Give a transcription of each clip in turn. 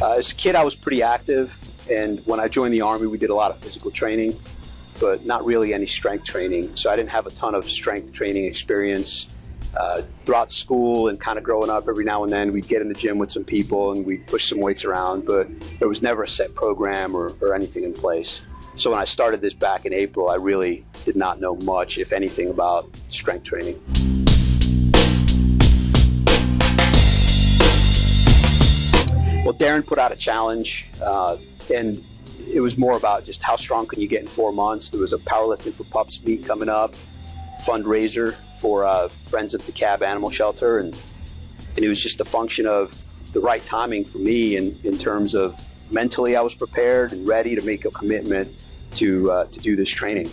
As a kid, I was pretty active, and when I joined the Army, we did a lot of physical training, but not really any strength training. So I didn't have a ton of strength training experience. Throughout school and kind of growing up, every now and then we'd get in the gym with some people and we'd push some weights around, but there was never a set program or anything in place. So when I started this back in April, I really did not know much, if anything, about strength training. Well, Darren put out a challenge, and it was more about just how strong can you get in 4 months. There was a Powerlifting for Pups meet coming up, fundraiser for Friends of the Cab Animal Shelter, and it was just a function of the right timing for me in terms of mentally I was prepared and ready to make a commitment to do this training.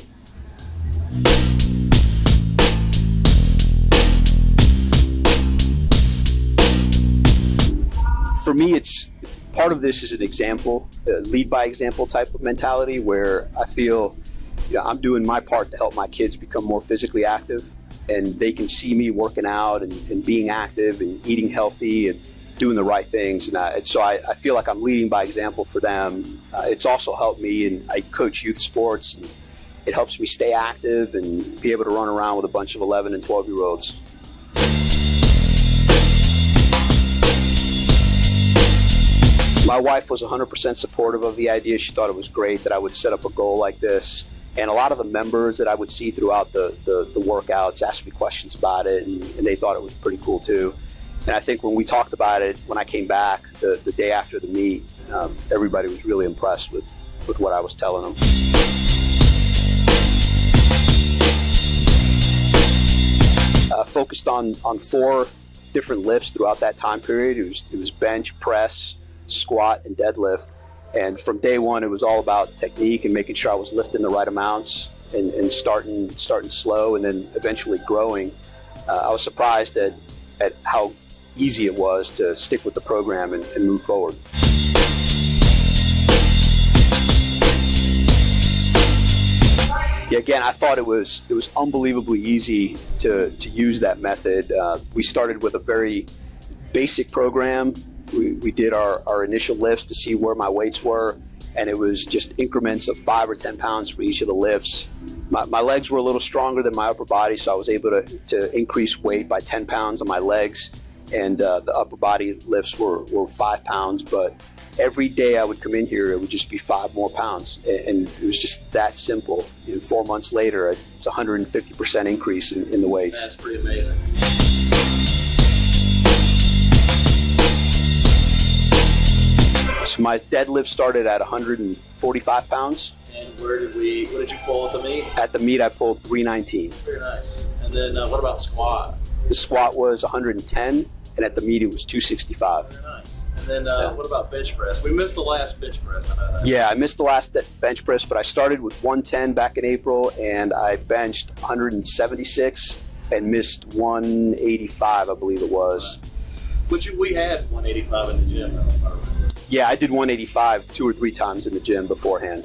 For me, it's part of this is an example, lead by example type of mentality, where I feel I'm doing my part to help my kids become more physically active, and they can see me working out and being active and eating healthy and doing the right things. And so I feel like I'm leading by example for them. It's also helped me, and I coach youth sports, and it helps me stay active and be able to run around with a bunch of 11 and 12-year-olds. My wife was 100% supportive of the idea. She thought it was great that I would set up a goal like this. And a lot of the members that I would see throughout the workouts asked me questions about it, and they thought it was pretty cool too. And I think when we talked about it, when I came back the day after the meet, everybody was really impressed with what I was telling them. Focused on 4 different lifts throughout that time period. It was bench, press, squat, and deadlift. And from day one, it was all about technique and making sure I was lifting the right amounts and starting slow and then eventually growing. I was surprised at how easy it was to stick with the program and move forward. Yeah, again, I thought it was unbelievably easy to use that method. We started with a very basic program. We did our initial lifts to see where my weights were, and it was just increments of 5 or 10 pounds for each of the lifts. My legs were a little stronger than my upper body, so I was able to increase weight by 10 pounds on my legs, and the upper body lifts were 5 pounds, but every day I would come in here, it would just be 5 more pounds, and it was just that simple. 4 months later, it's a 150% increase in the weights. That's pretty amazing. So my deadlift started at 145 pounds. And what did you pull at the meet? At the meet, I pulled 319. Very nice. And then what about squat? The squat was 110, and at the meet it was 265. Very nice. And then what about bench press? We missed the last bench press. I know that. Yeah, I missed the last bench press, but I started with 110 back in April, and I benched 176 and missed 185, I believe it was. Which we had 185 in the gym. Yeah, I did 185 2 or 3 times in the gym beforehand.